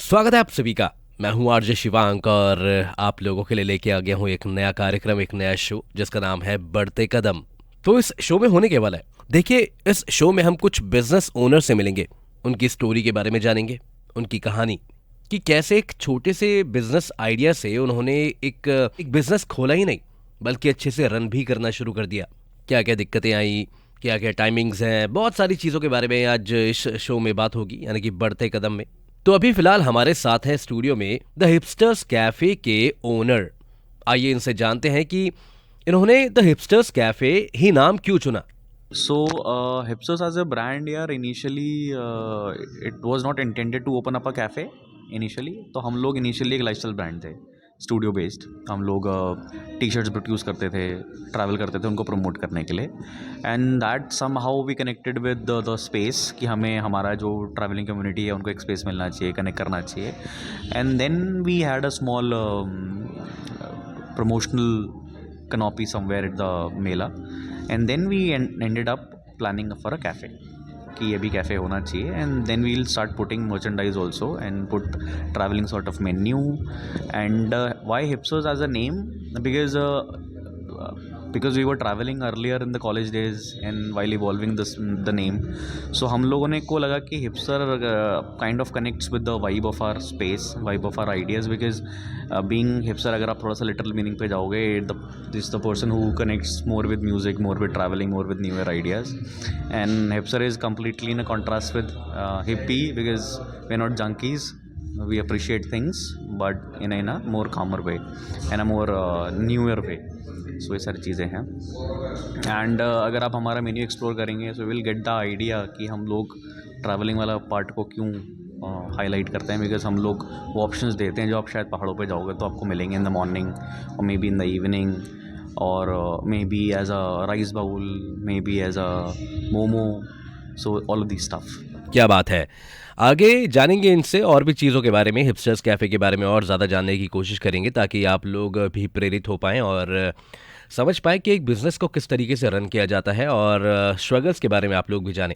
स्वागत है आप सभी का। मैं हूं आरजे शिवांक और आप लोगों के लिए लेके आ गया हूं एक नया कार्यक्रम, एक नया शो जिसका नाम है बढ़ते कदम। तो इस शो में होने के वाला है, देखिए इस शो में हम कुछ बिजनेस ओनर से मिलेंगे, उनकी स्टोरी के बारे में जानेंगे, उनकी कहानी कि कैसे एक छोटे से बिजनेस आइडिया से उन्होंने एक बिजनेस खोला ही नहीं बल्कि अच्छे से रन भी करना शुरू कर दिया। क्या क्या दिक्कतें आई, क्या क्या टाइमिंग्स हैं, बहुत सारी चीज़ों के बारे में आज इस शो में बात होगी, यानी कि बढ़ते कदम में। तो अभी फिलहाल हमारे साथ है स्टूडियो में द हिपस्टर्स कैफे के ओनर। आइए इनसे जानते हैं कि इन्होंने द हिपस्टर्स कैफे ही नाम क्यों चुना। So, Hipsos as a brand, यार initially it was not intended to open up a cafe initially. तो हम लोग initially एक lifestyle brand थे, स्टूडियो बेस्ड। हम लोग टी शर्ट्स प्रोड्यूस करते थे, ट्रैवल करते थे उनको प्रमोट करने के लिए। And that somehow we connected with the space कि हमें हमारा जो ट्रैवलिंग कम्युनिटी है उनको एक स्पेस मिलना चाहिए, कनेक्ट करना चाहिए। And then we had a small promotional canopy somewhere at the Mela, and then we ended up planning for a cafe कि ये भी कैफ़े होना चाहिए। And then we will start putting merchandise also and put travelling sort of menu. And why Hipsos as a name? because we were traveling earlier in the college days and while evolving the name, so हम लोगों ने को लगा कि hipster kind of connects with the vibe of our space, vibe of our ideas, because being hipster, अगर आप थोड़ा सा literal meaning पे जाओगे, this is the person who connects more with music, more with traveling, more with newer ideas. And hipster is completely in a contrast with hippie, because we're not junkies, we appreciate things but in a more calmer way and a more newer way. सो ये सारी चीज़ें हैं। And अगर आप हमारा menu explore करेंगे so will get the idea कि हम लोग ट्रैवलिंग वाला पार्ट को क्यों हाईलाइट करते हैं। बिकॉज हम लोग वो ऑप्शंस देते हैं जो आप शायद पहाड़ों पे जाओगे तो आपको मिलेंगे इन द मॉर्निंग, और maybe in the evening, और maybe as a rice bowl, maybe as a momo, so all of this stuff. क्या बात है। आगे जानेंगे इनसे और भी चीज़ों के बारे में, हिपस्टर्स कैफ़े के बारे में और ज़्यादा जानने की कोशिश करेंगे ताकि आप लोग भी प्रेरित हो पाएँ और समझ पाएँ कि एक बिज़नेस को किस तरीके से रन किया जाता है, और स्ट्रगल्स के बारे में आप लोग भी जानें।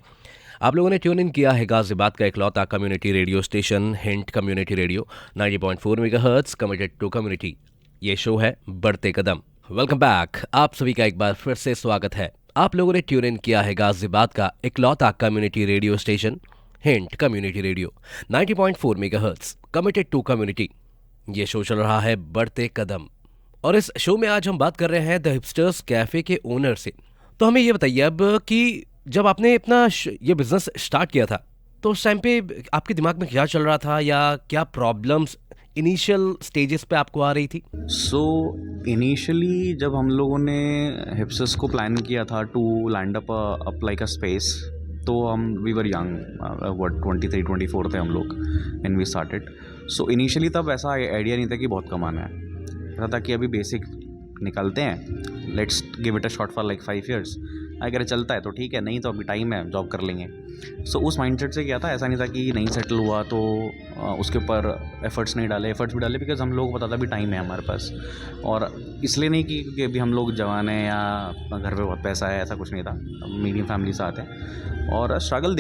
आप लोगों ने ट्यून इन किया है गाजियाबाद का इकलौता community radio station Hint community radio 90.4 megahertz, committed to community. ये शो है बढ़ते कदम। वेलकम बैक, आप सभी का एक बार फिर से स्वागत है। आप लोगों ने ट्यून इन किया है गाजियाबाद का इकलौता community radio station Hint community radio 90.4 megahertz, committed to community. ये शो चल रहा है बढ़ते कदम, और इस शो में आज हम बात कर रहे हैं द हिपस्टर्स कैफे के ओनर से। तो हमें ये बताइए अब कि जब आपने अपना ये बिजनेस स्टार्ट किया था तो उस टाइम पे आपके दिमाग में क्या चल रहा था, या क्या प्रॉब्लम्स इनिशियल स्टेजेस पे आपको आ रही थी? सो इनिशियली जब हम लोगों ने हिप्सस को प्लान किया था to land up like a space, तो हम वी वर यंग, व्हाट 23-24 थे हम लोग when we started. So initially तब ऐसा आइडिया नहीं था कि बहुत कमाना है, ऐसा था कि अभी बेसिक निकालते हैं, let's give it a shot for like 5 years, अगर चलता है तो ठीक है, नहीं तो अभी टाइम है, जॉब कर लेंगे। सो उस माइंडसेट से किया था। ऐसा नहीं था कि नहीं सेटल हुआ तो उसके ऊपर एफर्ट्स नहीं डाले, एफर्ट्स भी डाले, बिकॉज हम लोग को पता था अभी टाइम है हमारे पास। और इसलिए नहीं कि क्योंकि अभी हम लोग जवान हैं या घर पे बहुत पैसा है, ऐसा कुछ नहीं था। मीडियम फैमिली से आते हैं और स्ट्रगल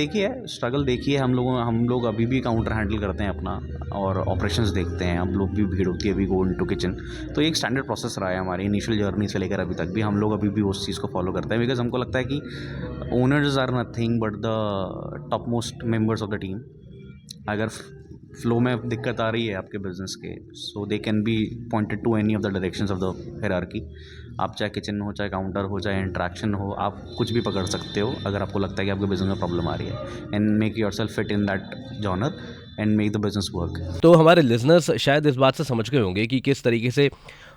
देखिए हम लोग अभी भी काउंटर हैंडल करते हैं अपना, और ऑपरेशंस देखते हैं, हम लोग भी भीड़ होती है अभी गो इनटू किचन। तो ये एक स्टैंडर्ड प्रोसेस रहा है हमारी इनिशियल जर्नी से लेकर अभी तक भी, हम लोग अभी भी उस चीज़ को फॉलो करते हैं। बिकॉज हमको लगता है कि owners are nothing but the top most members of the team. अगर फ्लो में दिक्कत आ रही है आपके बिजनेस के, so they can be pointed to any of the directions of the hierarchy. आप चाहे किचन हो, चाहे काउंटर हो, चाहे इंट्रैक्शन हो, आप कुछ भी पकड़ सकते हो अगर आपको लगता है कि आपके बिजनेस में प्रॉब्लम आ रही है, and make yourself fit in that genre and make the business work. तो हमारे लिजनर्स शायद इस बात से समझ गए होंगे कि किस तरीके से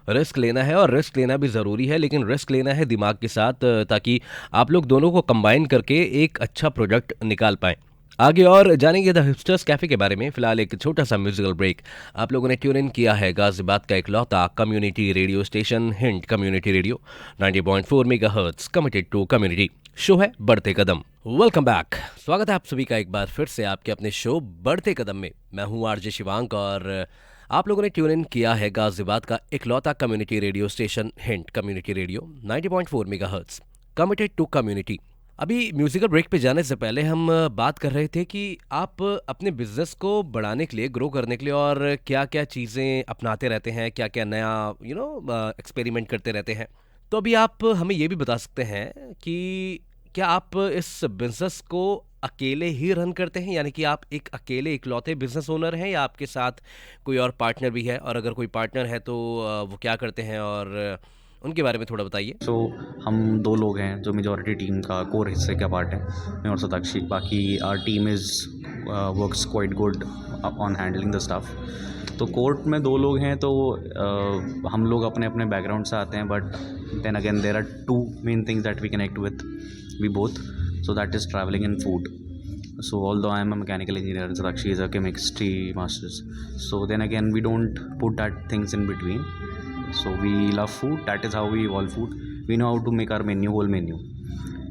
रिस्क लेना है, और रिस्क लेना भी ज़रूरी है, लेकिन रिस्क लेना है दिमाग के साथ, ताकि आप लोग दोनों को कंबाइन करके एक अच्छा प्रोडक्ट निकाल पाएँ। आगे और जानेंगे द हिपस्टर्स कैफे के बारे में। फिलहाल एक छोटा सा म्यूजिकल ब्रेक। आप लोगों ने ट्यून इन किया है गाजियाबाद का इकलौता community radio station Hint community radio 90.4 megahertz, committed to community. Show है बढ़ते कदम। वेलकम बैक, स्वागत है आप सभी का एक बार फिर से आपके अपने शो बढ़ते कदम में। मैं हूं आरजे शिवांक और आप लोगों ने ट्यून इन किया है गाजियाबाद का इकलौता community radio station Hint community radio 90.4 megahertz, committed to community. अभी म्यूजिकल ब्रेक पे जाने से पहले हम बात कर रहे थे कि आप अपने बिजनेस को बढ़ाने के लिए, ग्रो करने के लिए और क्या-क्या चीज़ें अपनाते रहते हैं, क्या-क्या नया एक्सपेरिमेंट करते रहते हैं। तो अभी आप हमें ये भी बता सकते हैं कि क्या आप इस बिज़नेस को अकेले ही रन करते हैं? यानी कि आप एक अकेले इकलौते बिज़नेस ओनर हैं या आपके साथ कोई और पार्टनर भी है? और अगर कोई पार्टनर है तो वो क्या करते हैं और उनके बारे में थोड़ा बताइए? सो हम 2 लोग हैं जो मेजॉरिटी टीम का कोर हिस्से का पार्ट है, मैं और सताक्षी। बाकी our team is works quite good on handling the stuff. तो कोर्ट में 2 लोग हैं, तो हम लोग अपने-अपने बैकग्राउंड से आते हैं, but then again there are 2 main things that we connect with, we both. So that is travelling and food. So although I am a mechanical engineer and Sakshi is a chemistry masters, so then again we don't put that things in between. So we love food. That is how we evolve food. We know how to make our menu, whole menu.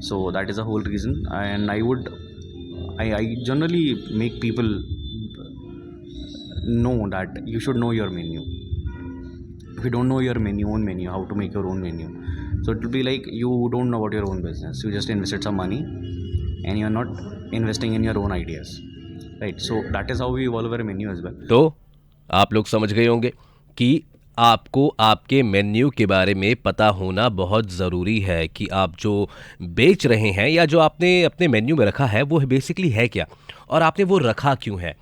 So that is the whole reason. And I generally make people know that you should know your menu. If you don't know your menu, own menu, how to make your own menu, so it will be like you don't know about your own business. You just invested some money and you're not investing in your own ideas, right? So that is how we evolve our menu as well. तो आप लोग समझ गए होंगे कि आपको आपके menu के बारे में पता होना बहुत ज़रूरी है कि आप जो बेच रहे हैं या जो आपने अपने मेन्यू में रखा है वो बेसिकली है क्या और आपने वो रखा क्यों है।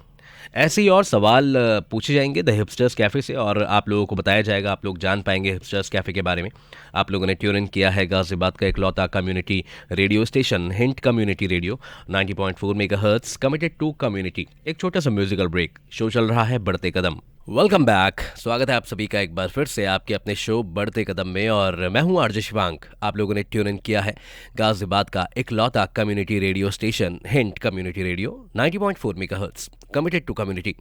ऐसे ही और सवाल पूछे जाएंगे द हिपस्टर्स कैफ़े से और आप लोगों को बताया जाएगा, आप लोग जान पाएंगे हिपस्टर्स कैफ़े के बारे में। आप लोगों ने ट्यून इन किया है गाज़ियाबाद का इकलौता community radio station Hint community radio 90.4 megahertz, committed to community. एक छोटा सा म्यूजिकल ब्रेक, शो चल रहा है बढ़ते कदम। वेलकम बैक, स्वागत है आप सभी का एक बार फिर से आपके अपने शो बढ़ते कदम में और मैं हूं आरजे शिवांक। आप लोगों ने ट्यून इन किया है गाज़ियाबाद का इकलौता community radio station Hint community radio 90.4 megahertz, committed to community.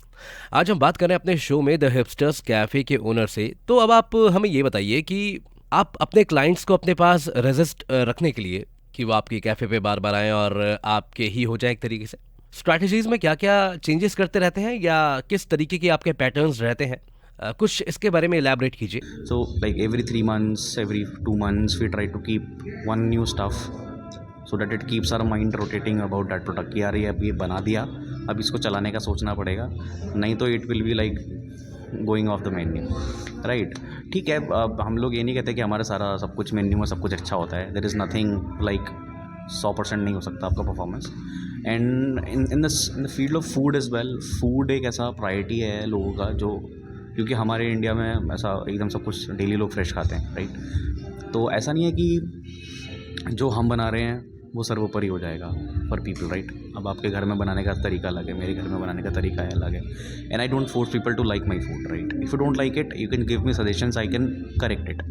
आज हम बात कर रहे हैं अपने शो में द हिपस्टर्स कैफ़े के ओनर से। तो अब आप हमें ये बताइए कि आप अपने क्लाइंट्स को अपने पास रेजिस्ट रखने के लिए कि वो आपकी कैफ़े पे बार बार आएँ और आपके ही हो जाए एक तरीके से, स्ट्रैटेजीज़ में क्या-क्या चेंजेस करते रहते हैं या किस तरीके के आपके पैटर्न्स रहते हैं? कुछ इसके बारे में इलैबोरेट कीजिए। So like every 3 months, every 2 months, we try to keep one new stuff so that it keeps our mind rotating about that product. कि यार ये अब ये बना दिया, अब इसको चलाने का सोचना पड़ेगा, नहीं तो it will be like going off the menu, right? ठीक है, अब हम लोग ये नहीं कहते कि हमारा सारा सब कुछ मेन्यू में सब कुछ अच्छा होता है। There is nothing like 100% नहीं हो सकता आपका performance. And in the field of food is well, food एक ऐसा प्रायोरिटी है लोगों का जो, क्योंकि हमारे इंडिया में ऐसा एकदम सब कुछ डेली लोग फ्रेश खाते हैं, राइट? तो ऐसा नहीं है कि जो हम बना रहे हैं वो सर्वोपरि हो जाएगा फॉर पीपल, राइट? अब आपके घर में बनाने का तरीका अलग है, मेरे घर में बनाने का तरीका अलग है, and I don't force people to like my food, right? If you don't like it you can give me suggestions, I can correct it,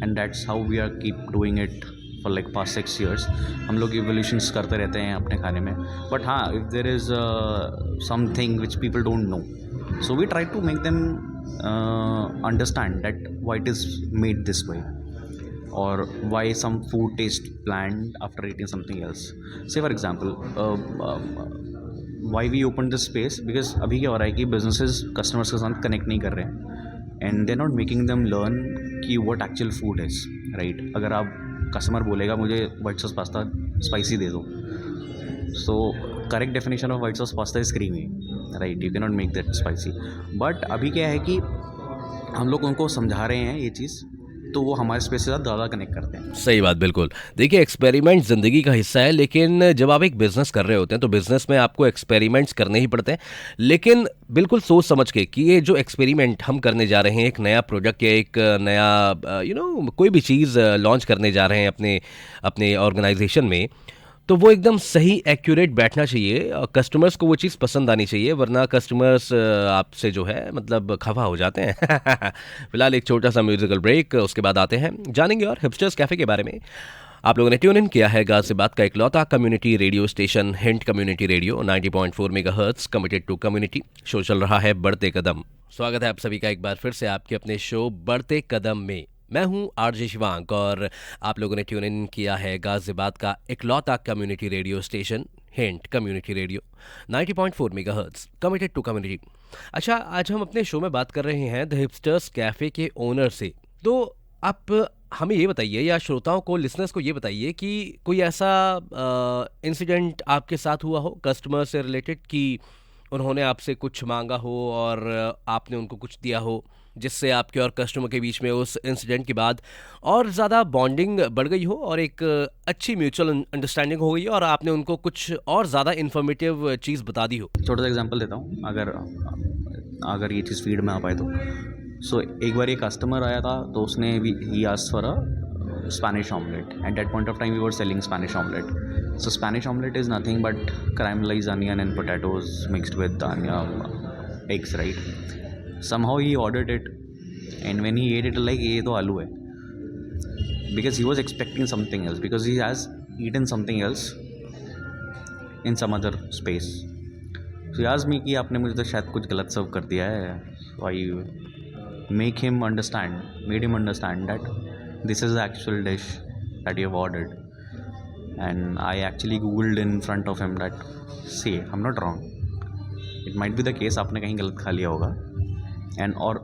and that's how we are keep doing it for like past 6 years। हम लोग evolutions करते रहते हैं अपने खाने में, but हाँ, if there is something which people don't know, so we try to make them understand that why it is made this way और why some food taste bland after eating something else. Say for example, why we opened this space, because अभी क्या हो रहा है कि businesses customers के साथ connect नहीं कर रहे हैं and they're not making them learn कि what actual food is, right? अगर आप कस्टमर बोलेगा मुझे वाइट सॉस पास्ता स्पाइसी दे दो, so correct definition of white sauce pasta is creamy, right? You can not make that spicy. But अभी क्या है कि हम लोग उनको समझा रहे हैं ये चीज़, तो वो हमारे स्पेस के साथ ज़्यादा कनेक्ट करते हैं। सही बात, बिल्कुल। देखिए, एक्सपेरिमेंट ज़िंदगी का हिस्सा है, लेकिन जब आप एक बिज़नेस कर रहे होते हैं तो बिज़नेस में आपको एक्सपेरिमेंट्स करने ही पड़ते हैं, लेकिन बिल्कुल सोच समझ के कि ये जो एक्सपेरिमेंट हम करने जा रहे हैं, एक नया प्रोडक्ट या एक नया कोई भी चीज़ लॉन्च करने जा रहे हैं अपने अपने ऑर्गेनाइजेशन में, तो वो एकदम सही एक्यूरेट बैठना चाहिए और कस्टमर्स को वो चीज़ पसंद आनी चाहिए, वरना कस्टमर्स आपसे जो है मतलब खफा हो जाते हैं। फिलहाल एक छोटा सा म्यूजिकल ब्रेक, उसके बाद आते हैं, जानेंगे और हिपस्टर्स कैफ़े के बारे में। आप लोगों ने ट्यून इन किया है गाज़ियाबाद का इकलौता community radio station Hint community radio 90.4 megahertz, committed to community. Show चल रहा है बढ़ते कदम। स्वागत है आप सभी का एक बार फिर से आपके अपने शो बढ़ते कदम में। मैं हूं आरजे शिवांक और आप लोगों ने ट्यून इन किया है गाज़ियाबाद का इकलौता community radio station Hint community radio 90.4 megahertz, committed to community. अच्छा, आज हम अपने शो में बात कर रहे हैं द हिपस्टर्स कैफ़े के ओनर से। तो आप हमें ये बताइए या श्रोताओं को, लिसनर्स को ये बताइए कि कोई ऐसा इंसिडेंट आपके साथ हुआ हो कस्टमर से रिलेटेड कि उन्होंने आपसे कुछ मांगा हो और आपने उनको कुछ दिया हो, जिससे आपके और कस्टमर के बीच में उस इंसिडेंट के बाद और ज़्यादा बॉन्डिंग बढ़ गई हो और एक अच्छी म्यूचुअल अंडरस्टैंडिंग हो गई हो और आपने उनको कुछ और ज़्यादा इन्फॉर्मेटिव चीज़ बता दी हो। छोटा सा एग्जांपल देता हूँ, अगर अगर ये चीज़ फीड में आ पाए तो। सो एक बार ये कस्टमर आया था, तो उसने ही asked for a Spanish omelette. At that point of time we were selling Spanish omelette. So Spanish omelette is nothing but caramelized onion and potatoes mixed with eggs, right? Somehow he ordered it, and when he ate it, like, ये तो आलू है, because he was expecting something else, because he has eaten something else in some other space. So he asked me कि आपने मुझे तो शायद कुछ गलत सर्व कर दिया है. So I made him understand that this is the actual dish that you have ordered. And I actually googled in front of him that, see, I'm not wrong, it might be the case आपने कहीं गलत खा लिया होगा, and और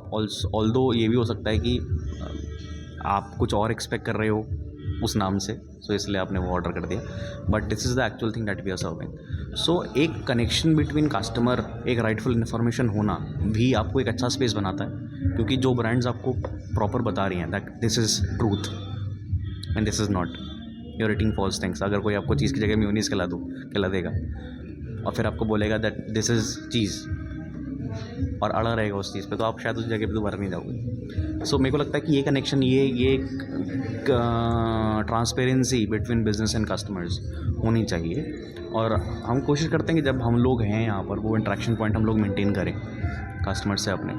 although ये भी हो सकता है कि आप कुछ और एक्सपेक्ट कर रहे हो उस नाम से, सो इसलिए आपने वो ऑर्डर कर दिया, but this is the actual thing that we are serving. So एक कनेक्शन बिटवीन कस्टमर, एक राइटफुल इन्फॉर्मेशन होना भी आपको एक अच्छा स्पेस बनाता है, क्योंकि जो ब्रांड्स आपको प्रॉपर बता रही हैं that this is truth and this is not, you're eating false things. अगर कोई आपको चीज़ की जगह म्यूनीस खिला देगा और फिर आपको बोलेगा दैट दिस इज़ चीज़ और अड़ा रहेगा उस चीज़ पे, तो आप शायद उस जगह पे दोबारा नहीं जाओगे. सो मेरे को लगता है कि ये कनेक्शन, ये transparency between business and customers होनी चाहिए. और हम कोशिश करते हैं कि जब हम लोग हैं यहाँ पर, वो इंटरेक्शन पॉइंट हम लोग मेंटेन करें कस्टमर से अपने.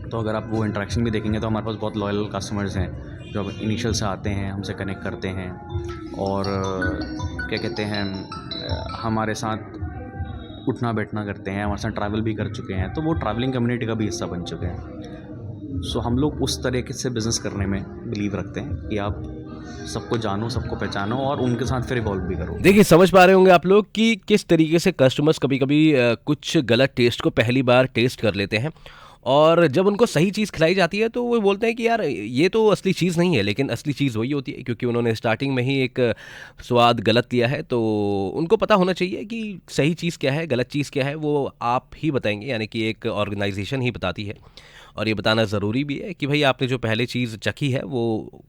तो अगर आप वो इंटरेक्शन भी देखेंगे तो हमारे पास बहुत लॉयल कस्टमर्स हैं जो इनिशियल से आते हैं, हमसे कनेक्ट करते हैं और क्या कहते हैं, हमारे साथ उठना बैठना करते हैं, हमारे साथ ट्रैवल भी कर चुके हैं, तो वो ट्रैवलिंग कम्युनिटी का भी हिस्सा बन चुके हैं. सो हम लोग उस तरीके से बिज़नेस करने में बिलीव रखते हैं कि आप सबको जानो, सबको पहचानो और उनके साथ फिर इवॉल्व भी करो. देखिए, समझ पा रहे होंगे आप लोग कि किस तरीके से कस्टमर्स कभी कभी कुछ गलत टेस्ट को पहली बार टेस्ट कर लेते हैं और जब उनको सही चीज़ खिलाई जाती है तो वो बोलते हैं कि यार ये तो असली चीज़ नहीं है, लेकिन असली चीज़ वही होती है क्योंकि उन्होंने स्टार्टिंग में ही एक स्वाद गलत लिया है. तो उनको पता होना चाहिए कि सही चीज़ क्या है, गलत चीज़ क्या है, वो आप ही बताएंगे, यानी कि एक ऑर्गेनाइजेशन ही बताती है. और ये बताना ज़रूरी भी है कि भाई आपने जो पहले चीज़ चखी है वो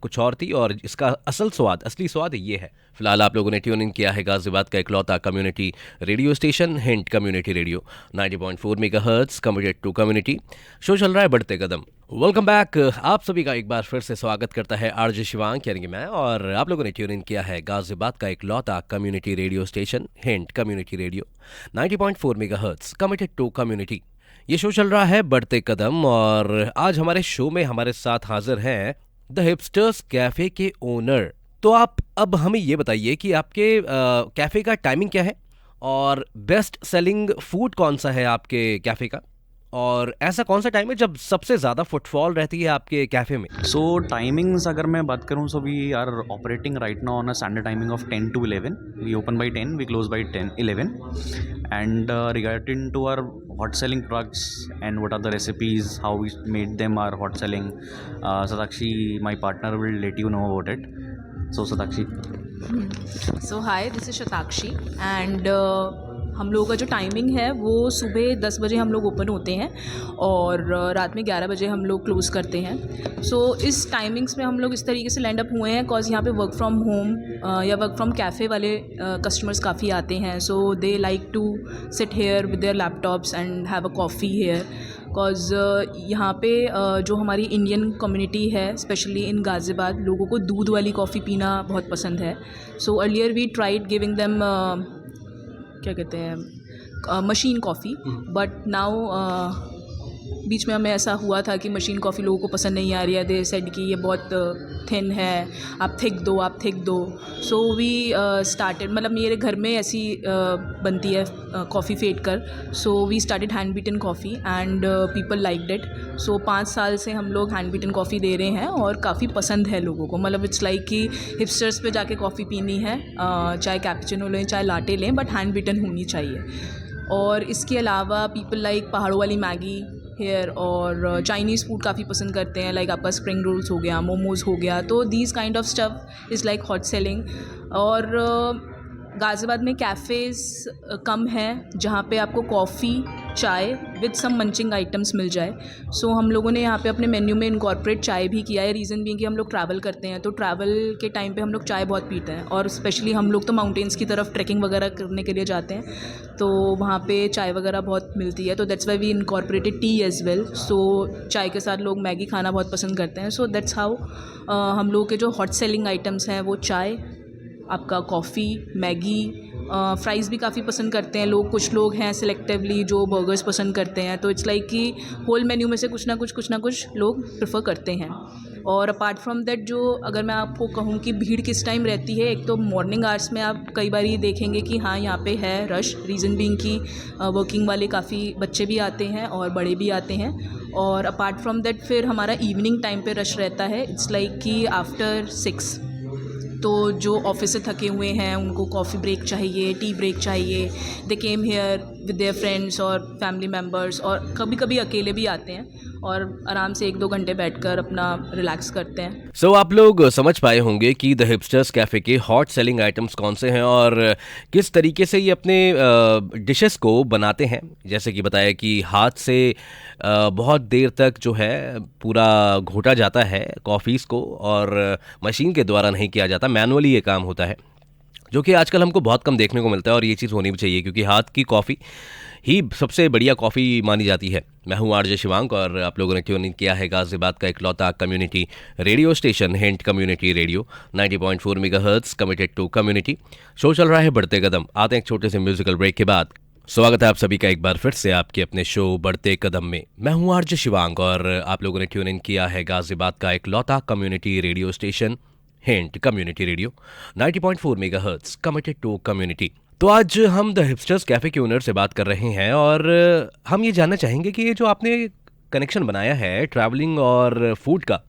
कुछ और थी और इसका असल स्वाद, असली स्वाद ये है. फिलहाल आप लोगों ने ट्यून इन किया है गाजियाबाद का इकलौता community radio station Hint community radio 90.4 megahertz, committed to community. Show चल रहा है बढ़ते कदम. Welcome back. आप सभी का एक बार फिर से स्वागत करता है आरजे शिवांग, यानी कि मैं, और आप लोगों ने ट्यून इन किया है गाजियाबाद का इकलौता community radio station Hint community radio 90.4 megahertz, committed to community. ये शो चल रहा है बढ़ते कदम और आज हमारे शो में हमारे साथ हाजिर हैं द हिपस्टर्स कैफ़े के ओनर. तो आप अब हमें ये बताइए कि आपके कैफ़े का टाइमिंग क्या है और बेस्ट सेलिंग फूड कौन सा है आपके कैफ़े का, और ऐसा कौन सा टाइम है जब सबसे ज़्यादा फुटफॉल रहती है आपके कैफ़े में. सो टाइमिंग्स अगर मैं बात करूँ, so we are operating right now on a standard timing of 10 to 11. We open by 10, we close by 11. And regarding to our hot selling products and what are the recipes, how we made them are hot selling, Satakshi, my partner, will let you know about it. So Satakshi. So hi, this is Shatakshi and हम लोगों का जो timing है वो सुबह 10 बजे हम लोग ओपन होते हैं और रात में 11 बजे हम लोग क्लोज़ करते हैं. सो इस टाइमिंग्स में हम लोग इस तरीके से लैंड अप हुए हैं बिकॉज यहाँ पे वर्क फ्रॉम होम या वर्क फ्रॉम कैफ़े वाले कस्टमर्स काफ़ी आते हैं. So they like to sit here with their laptops and have a coffee here because यहाँ पे जो हमारी इंडियन कम्युनिटी है स्पेशली इन गाज़ियाबाद, लोगों को दूध वाली कॉफ़ी पीना बहुत पसंद है. So earlier we tried giving them क्या कहते हैं मशीन कॉफ़ी, बट नाउ बीच में हमें ऐसा हुआ था कि मशीन कॉफ़ी लोगों को पसंद नहीं आ रही है. दे सेड कि ये बहुत थिन है, आप थिक दो. सो वी स्टार्टेड, मतलब मेरे घर में ऐसी बनती है कॉफ़ी फेंट कर. So we started hand beaten coffee and people liked it. So 5 साल से हम लोग हैंड बीटन कॉफ़ी दे रहे हैं और काफ़ी पसंद है लोगों को. मतलब इट्स लाइक कि हिपस्टर्स पे जाके कॉफ़ी पीनी है, चाहे कैपुचिनो लें चाहे लाटे लें, बट हैंड बीटन होनी चाहिए. और इसके अलावा पीपल लाइक पहाड़ों वाली मैगी, हेयर, और चाइनीज़ फूड काफ़ी पसंद करते हैं, लाइक आपका स्प्रिंग रोल्स हो गया, मोमोज़ हो गया, तो these kind of stuff is like hot selling. और गाज़ियाबाद में कैफ़ेज़ कम हैं जहाँ पे आपको कॉफ़ी, चाय विद सम मंचिंग आइटम्स मिल जाए। सो हम लोगों ने यहाँ पे अपने मेन्यू में इनकॉर्पोरेट चाय भी किया है। रीज़न भी कि हम लोग ट्रैवल करते हैं, तो ट्रैवल के टाइम पे हम लोग चाय बहुत पीते हैं, और स्पेशली हम लोग तो माउंटेन्स की तरफ ट्रैकिंग वगैरह करने के लिए जाते हैं, तो वहाँ पे चाय वगैरह बहुत मिलती है, तो that's why we incorporated tea as well. So चाय के साथ लोग मैगी खाना बहुत पसंद करते हैं। सो दैट्स हाउ हम लोग के जो हॉट सेलिंग आइटम्स हैं वो चाय, आपका कॉफ़ी, मैगी, फ्राइज़ भी काफ़ी पसंद करते हैं लोग। कुछ लोग हैं सिलेक्टिवली जो बर्गर्स पसंद करते हैं, तो इट्स लाइक कि होल मेन्यू में से कुछ ना कुछ लोग प्रेफर करते हैं। और अपार्ट फ्रॉम दैट, जो अगर मैं आपको कहूँ कि भीड़ किस टाइम रहती है, एक तो मॉर्निंग आवर्स में आप कई बार ये देखेंगे कि हाँ यहाँ पे है रश, रीज़न बीइंग कि वर्किंग वाले काफ़ी बच्चे भी आते हैं और बड़े भी आते हैं। और अपार्ट फ्रॉम दैट फिर हमारा इवनिंग टाइम पे रश रहता है। इट्स लाइक कि आफ्टर 6, तो जो ऑफिस से थके हुए हैं उनको कॉफ़ी ब्रेक चाहिए, टी ब्रेक चाहिए, they came here with their friends और फैमिली मेम्बर्स, और कभी कभी अकेले भी आते हैं और आराम से 1-2 घंटे बैठकर अपना रिलैक्स करते हैं। सो आप लोग समझ पाए होंगे कि द हिपस्टर्स कैफ़े के हॉट सेलिंग आइटम्स कौन से हैं और किस तरीके से ये अपने डिशेस को बनाते हैं। जैसे कि बताया कि हाथ से बहुत देर तक जो है पूरा घोटा जाता है कॉफ़ीज़ को, और मशीन के द्वारा नहीं किया जाता, मैनुअली ये काम होता है, जो कि आजकल हमको बहुत कम देखने को मिलता है, और ये चीज़ होनी भी चाहिए क्योंकि हाथ की कॉफ़ी ही सबसे बढ़िया कॉफ़ी मानी जाती है। मैं हूँ आरजे शिवांक और आप लोगों ने ट्यून इन किया है गाज़ियाबाद का इकलौता community radio station Hint community radio 90.4 megahertz, committed to community. Show चल रहा है बढ़ते कदम। आते हैं एक छोटे से म्यूजिकल ब्रेक के बाद। स्वागत है आप सभी का एक बार फिर से आपके अपने शो बढ़ते कदम में। मैं हूँ आरजे शिवांक और आप लोगों ने ट्यून इन किया है गाज़ियाबाद का इकलौता community radio station Hint community radio 90.4 megahertz, committed to community. तो आज हम द हिपस्टर्स कैफ़े के ओनर से बात कर रहे हैं और हम ये जानना चाहेंगे कि ये जो आपने कनेक्शन बनाया है ट्रैवलिंग और फूड का,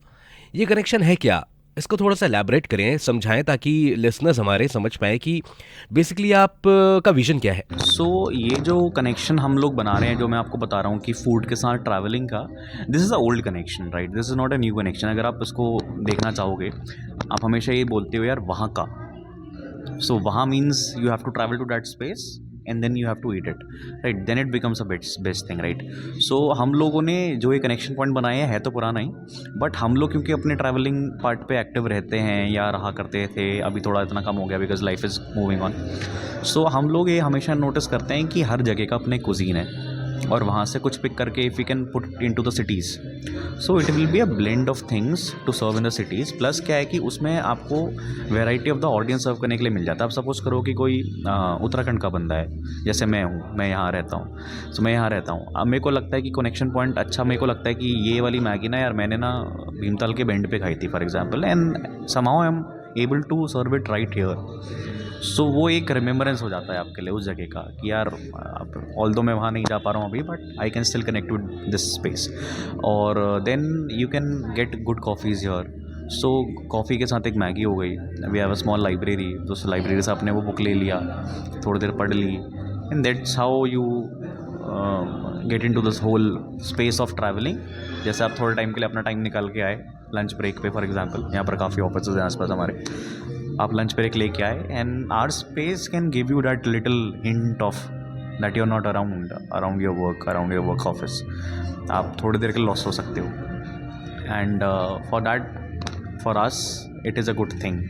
ये कनेक्शन है क्या? इसको थोड़ा सा एलैबोरेट करें, समझाएं, ताकि लिसनर्स हमारे समझ पाएँ कि बेसिकली आप का विजन क्या है। सो ये जो कनेक्शन हम लोग बना रहे हैं, जो मैं आपको बता रहा हूँ कि फूड के साथ ट्रैवलिंग का, this is a old connection, right? This is not a new connection. अगर आप इसको देखना चाहोगे, आप हमेशा ये बोलते हो यार वहाँ का, सो वहाँ means you have to travel to that space and then you have to eat it, right? Then it becomes a best thing, right? So हम लोगों ने जो ये कनेक्शन पॉइंट बनाया है तो पुराना ही, बट हम लोग क्योंकि अपने ट्रैवलिंग पार्ट पे एक्टिव रहते हैं या रहा करते थे, अभी थोड़ा इतना कम हो गया because life is moving on. So हम लोग ये हमेशा नोटिस करते हैं कि हर जगह का अपने कुजीन है, और वहाँ से कुछ पिक करके if you can put in to the cities, so it will be a blend of things to serve in the cities. Plus क्या है कि उसमें आपको variety of the audience serve करने के लिए मिल जाता है। आप सपोज करो कि कोई उत्तराखंड का बंदा है, जैसे मैं हूँ, मैं यहाँ रहता हूँ, सो मैं यहाँ रहता हूँ। अब मेरे को लगता है कि कनेक्शन पॉइंट अच्छा, मेरे को लगता है कि ये वाली मैगी ना यार मैंने ना भीमताल के बेंड पे खाई थी for example, and somehow I am able to serve it right here. So वो एक रिमेम्बरेंस हो जाता है आपके लिए उस जगह का कि यार ऑल्दो मैं वहाँ नहीं जा पा रहा हूँ अभी, but I can still connect with this space. और then you can get good coffees here. So coffee के साथ एक मैगी हो गई। We have a small library, तो उस लाइब्रेरी से आपने वो बुक ले लिया, थोड़ी देर पढ़ ली, and that's how you get into this whole space of travelling. जैसे आप थोड़े टाइम के लिए अपना टाइम निकाल के आए लंच ब्रेक पे, फॉर एग्जांपल यहाँ पर काफ़ी ऑफिस हैं आसपास हमारे, आप लंच ब्रेक लेके आए, and our space can give you that little hint of that you are not around your work office. आप थोड़ी देर के लिए लॉस हो सकते हो, and for us it is a good thing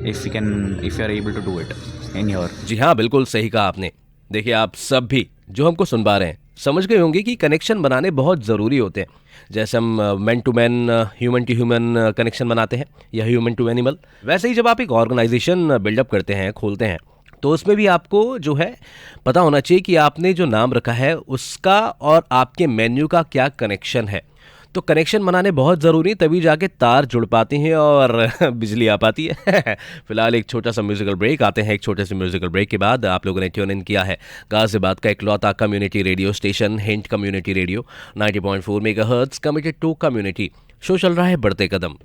if you are able to do it in your. जी हाँ, बिल्कुल सही कहा आपने। देखिए, आप सब भी जो हमको सुन पा रहे हैं समझ गए होंगे कि कनेक्शन बनाने बहुत ज़रूरी होते हैं। जैसे हम man to man, human to human connection बनाते हैं या ह्यूमन टू एनिमल, वैसे ही जब आप एक ऑर्गेनाइजेशन बिल्डअप करते हैं, खोलते हैं, तो उसमें भी आपको जो है पता होना चाहिए कि आपने जो नाम रखा है उसका और आपके मेन्यू का क्या कनेक्शन है। तो कनेक्शन बनाने बहुत ज़रूरी है, तभी जाके तार जुड़ पाते हैं और बिजली आ पाती है। फिलहाल एक छोटा सा म्यूजिकल ब्रेक। आते हैं एक छोटे से म्यूजिकल ब्रेक के बाद। आप लोगों ने ट्यून इन किया है गाज़ियाबाद का इकलौता community radio station Hint community radio 90.4 megahertz, committed to community. Show चल रहा है बढ़ते कदम।